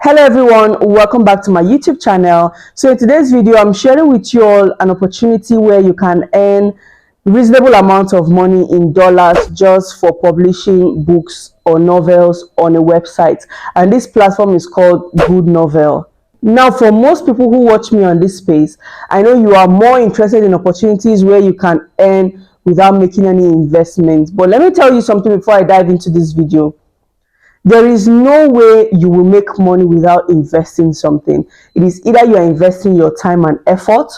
Hello everyone, welcome back to my YouTube channel. So in today's video, I'm sharing with you all an opportunity where you can earn reasonable amount of money in dollars just for publishing books or novels on a website. And this platform is called Goodnovel. Now, for most people who watch me on this space, I know you are more interested in opportunities where you can earn without making any investments. But let me tell you something before I dive into this video. There is no way you will make money without investing something. It is either you are investing your time and effort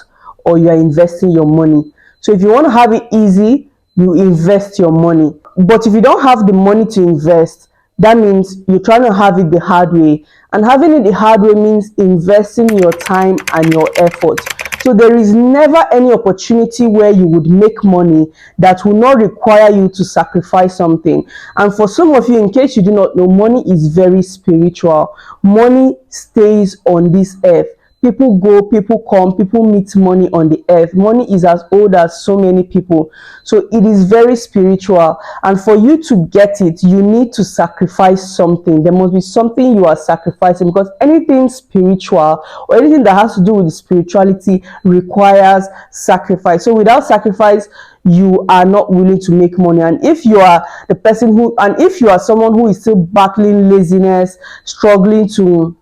or you are investing your money. So if you want to have it easy, you invest your money. But if you don't have the money to invest, that means you're trying to have it the hard way. And having it the hard way means investing your time and your effort. So there is never any opportunity where you would make money that will not require you to sacrifice something. And for some of you, in case you do not know, money is very spiritual. Money stays on this earth. People go, people come, people meet money on the earth. Money is as old as so many people. So it is very spiritual. And for you to get it, you need to sacrifice something. There must be something you are sacrificing, because anything spiritual or anything that has to do with spirituality requires sacrifice. So without sacrifice, you are not willing to make money. And if you are the person who, and if you are someone who is still battling laziness, struggling to,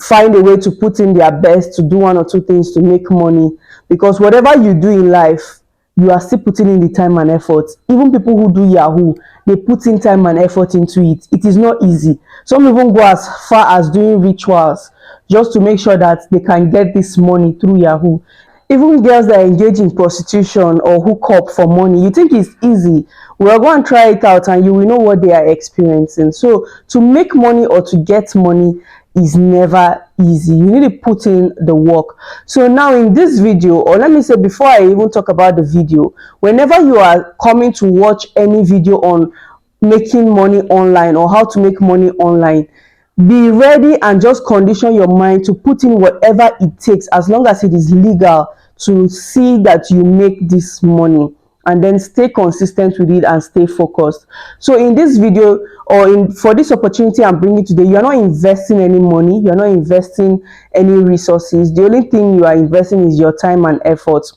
find a way to put in their best to do one or two things to make money, because whatever you do in life, you are still putting in the time and effort. Even people who do Yahoo, they put in time and effort into it. It is not easy. Some even go as far as doing rituals just to make sure that they can get this money through Yahoo. Even girls that engage in prostitution or hook up for money, you think it's easy. Well, go and try it out and you will know what they are experiencing. So to make money or to get money is never easy. You need to put in the work. So now in this video, or let me say before I even talk about the video, whenever you are coming to watch any video on making money online or how to make money online, be ready and just condition your mind to put in whatever it takes, as long as it is legal, to see that you make this money, and then stay consistent with it and stay focused. So in this video, or for this opportunity I'm bringing today, you're not investing any money, you're not investing any resources. The only thing you are investing is your time and effort.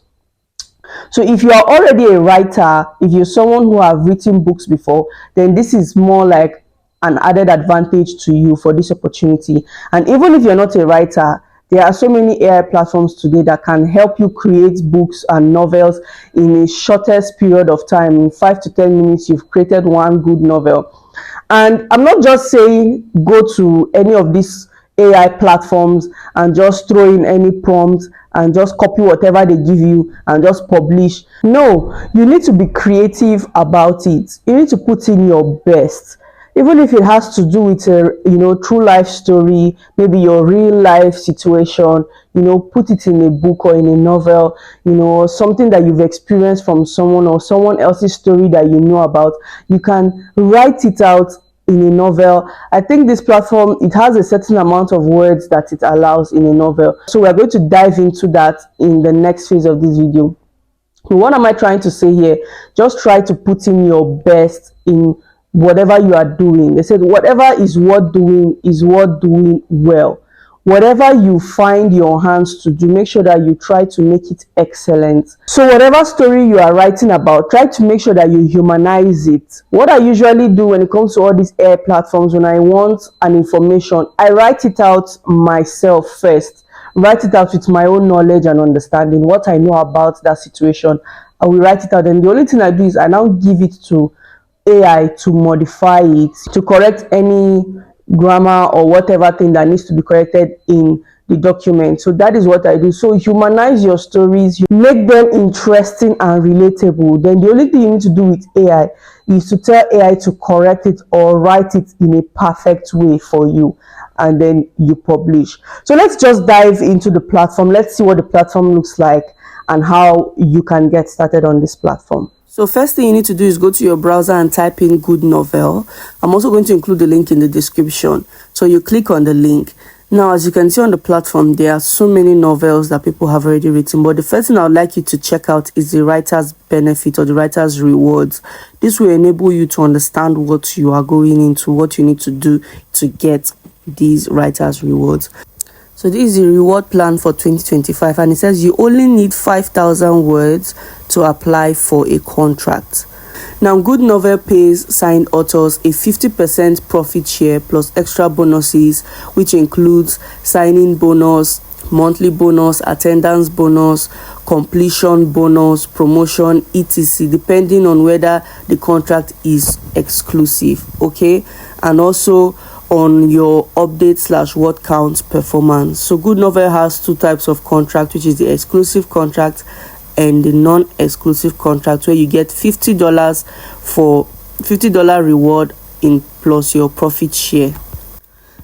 So if you are already a writer, if you're someone who have written books before, then this is more like an added advantage to you for this opportunity. And even if you're not a writer, there are so many AI platforms today that can help you create books and novels in a shortest period of time. In 5 to 10 minutes, you've created one good novel. And I'm not just saying go to any of these AI platforms and just throw in any prompts and just copy whatever they give you and just publish. No, you need to be creative about it. You need to put in your best. Even if it has to do with a true life story, maybe your real life situation, put it in a book or in a novel, something that you've experienced from someone or someone else's story that you know about. You can write it out in a novel. I think this platform, it has a certain amount of words that it allows in a novel. So we're going to dive into that in the next phase of this video. So what am I trying to say here? Just try to put in your best in whatever you are doing. They said whatever is worth doing is worth doing well. Whatever you find your hands to do, make sure that you try to make it excellent. So whatever story you are writing about, try to make sure that you humanize it. What I usually do when it comes to all these AI platforms, when I want an information, I write it out myself first. Write it out with my own knowledge and understanding, what I know about that situation. I will write it out, and the only thing I do is I now give it to AI to modify it, to correct any grammar or whatever thing that needs to be corrected in the document. So that is what I do. So humanize your stories, make them interesting and relatable. Then the only thing you need to do with AI is to tell AI to correct it or write it in a perfect way for you, and then you publish. So let's just dive into the platform. Let's see what the platform looks like and how you can get started on this platform. So first thing you need to do is go to your browser and type in Goodnovel. I'm also going to include the link in the description. So you click on the link. Now, as you can see on the platform, there are so many novels that people have already written. But the first thing I would like you to check out is the writer's benefit or the writer's rewards. This will enable you to understand what you are going into, what you need to do to get these writers rewards. So this is the reward plan for 2025, and it says you only need 5,000 words to apply for a contract. Now, Goodnovel pays signed authors a 50% profit share plus extra bonuses, which includes signing bonus, monthly bonus, attendance bonus, completion bonus, promotion, etc., depending on whether the contract is exclusive, okay, and also on your update / word count performance. So Goodnovel has two types of contract, which is the exclusive contract and the non-exclusive contract, where you get $50 for $50 reward in plus your profit share.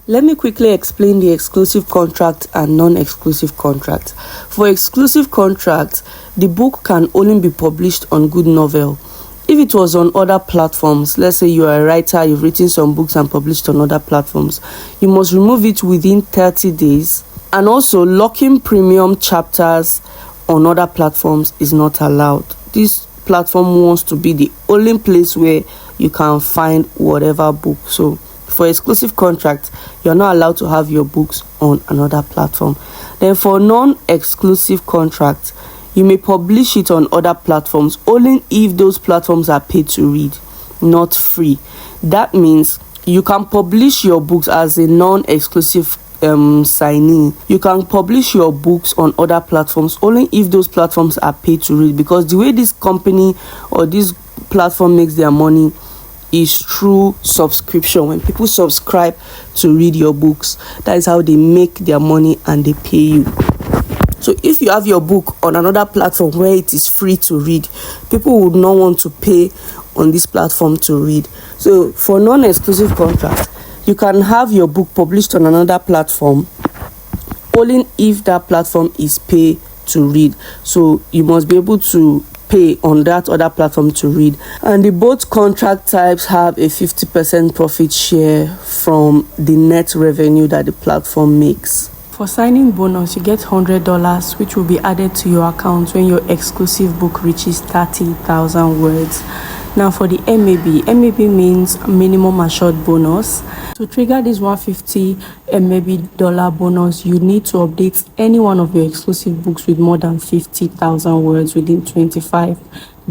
Let me quickly explain the exclusive contract and non-exclusive contract. For exclusive contract, the book can only be published on Goodnovel. If it was on other platforms, let's say you are a writer, you've written some books and published on other platforms, you must remove it within 30 days. And also, locking premium chapters on other platforms is not allowed. This platform wants to be the only place where you can find whatever book. So for exclusive contract, you're not allowed to have your books on another platform. Then for non-exclusive contract, you may publish it on other platforms only if those platforms are paid to read, not free. That means you can publish your books as a non-exclusive signee. You can publish your books on other platforms only if those platforms are paid to read, because the way this company or this platform makes their money is through subscription. When people subscribe to read your books, that is how they make their money and they pay you. So if you have your book on another platform where it is free to read, people would not want to pay on this platform to read. So for non-exclusive contract, you can have your book published on another platform only if that platform is pay to read. So you must be able to pay on that other platform to read. And the both contract types have a 50% profit share from the net revenue that the platform makes. For signing bonus, you get $100, which will be added to your account when your exclusive book reaches 30,000 words. Now for the MAB means minimum assured bonus. To trigger this $150 MAB bonus, you need to update any one of your exclusive books with more than 50,000 words within 25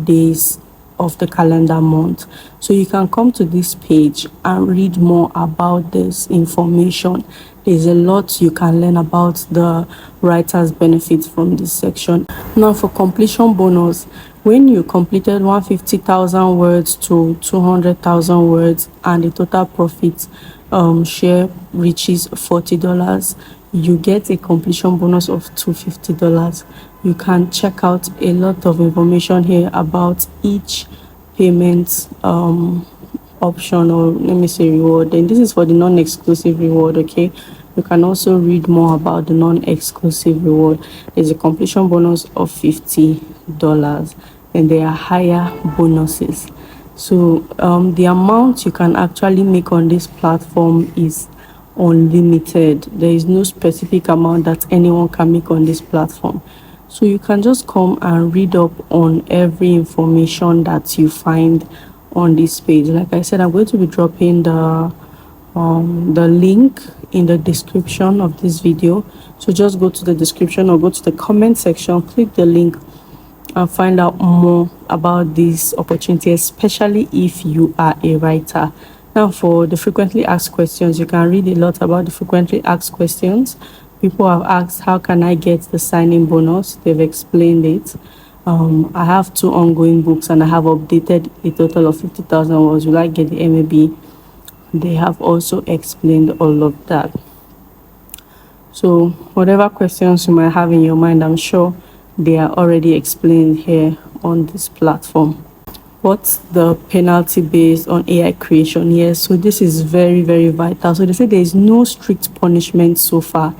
days of the calendar month. So you can come to this page and read more about this information. There's a lot you can learn about the writer's benefits from this section. Now for completion bonus, when you completed 150,000 words to 200,000 words and the total profit share reaches $40, you get a completion bonus of $250. You can check out a lot of information here about each payment option, or let me say reward. Then this is for the non-exclusive reward. Okay, you can also read more about the non-exclusive reward. There's a completion bonus of $50 and there are higher bonuses. So the amount you can actually make on this platform is unlimited. There is no specific amount that anyone can make on this platform. So you can just come and read up on every information that you find on this page. Like I said, I'm going to be dropping the link in the description of this video. So just go to the description or go to the comment section, click the link and find out more about this opportunity, especially if you are a writer. Now for the frequently asked questions, you can read a lot about the frequently asked questions. People have asked, how can I get the signing bonus? They've explained it. I have 2 ongoing books and I have updated a total of 50,000 words. Will I get the MAB? They have also explained all of that. So whatever questions you might have in your mind, I'm sure they are already explained here on this platform. What's the penalty based on AI creation? Yes, so this is very, very vital. So they say there is no strict punishment so far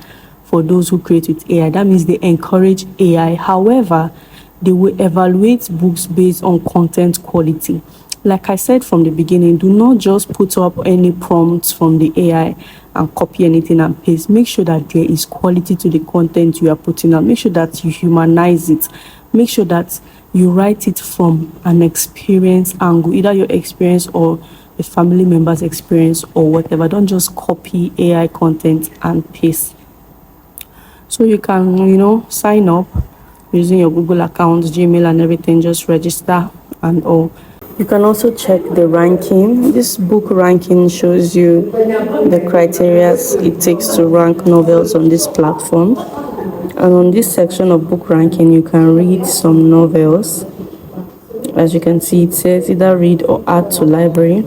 for those who create with AI. That means they encourage AI. However, they will evaluate books based on content quality. Like I said from the beginning, do not just put up any prompts from the AI and copy anything and paste. Make sure that there is quality to the content you are putting out. Make sure that you humanize it. Make sure that you write it from an experience angle, either your experience or a family member's experience or whatever. Don't just copy AI content and paste. So you can, sign up using your Google account, Gmail and everything. Just register and all. You can also check the ranking. This book ranking shows you the criteria it takes to rank novels on this platform. And on this section of book ranking, you can read some novels. As you can see, it says either read or add to library.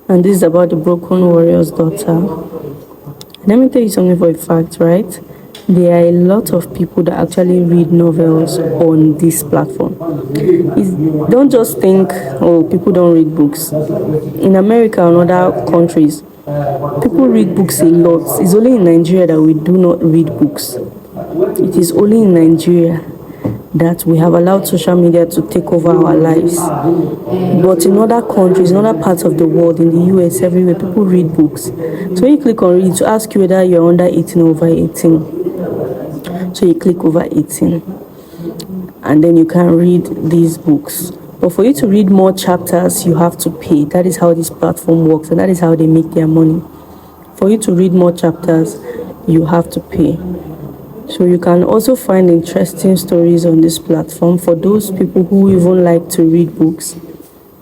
And this is about the broken warrior's daughter. Let me tell you something for a fact, right? There are a lot of people that actually read novels on this platform. Don't just think, oh, people don't read books. In America and other countries, people read books a lot. It's only in Nigeria that we do not read books. It is only in Nigeria that we have allowed social media to take over our lives. But in other countries, in other parts of the world, in the US, everywhere, people read books. So when you click on read, to ask you whether you're under 18 or over 18. So you click over 18. And then you can read these books. But for you to read more chapters, you have to pay. That is how this platform works, and that is how they make their money. For you to read more chapters, you have to pay. So you can also find interesting stories on this platform. For those people who even like to read books,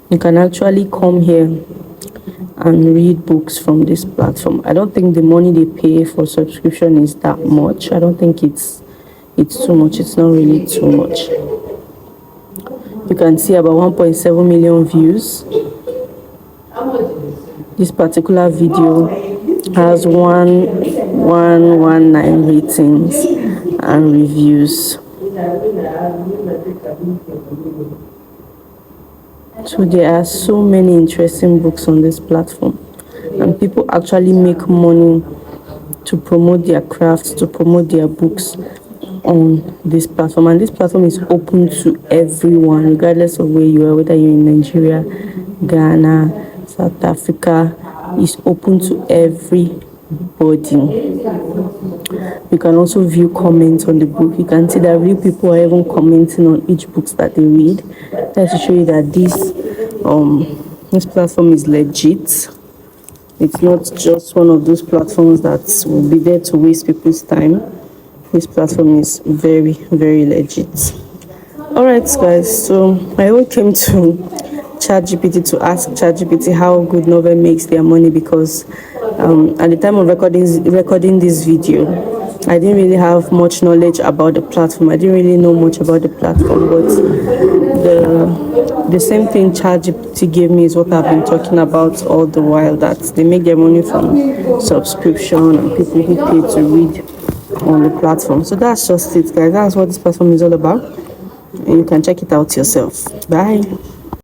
you can actually come here and read books from this platform. I don't think the money they pay for subscription is that much. I don't think it's too much. It's not really too much. You can see about 1.7 million views. This particular video has 119 ratings and reviews. So there are so many interesting books on this platform, and people actually make money to promote their crafts, to promote their books on this platform. And this platform is open to everyone, regardless of where you are, whether you're in Nigeria, Ghana, South Africa. Is open to everybody. You can also view comments on the book. You can see that real people are even commenting on each book that they read. That's to show you that this platform is legit. It's not just one of those platforms that will be there to waste people's time. This platform is very, very legit. Alright guys, so I all came to ChatGPT to ask ChatGPT how Goodnovel makes their money, because at the time of recording this video, I didn't really have much knowledge about the platform. I didn't really know much about the platform, but the same thing ChatGPT gave me is what I've been talking about all the while, that they make their money from subscription and people who pay to read on the platform. So that's just it, guys. That's what this platform is all about, and you can check it out yourself. Bye.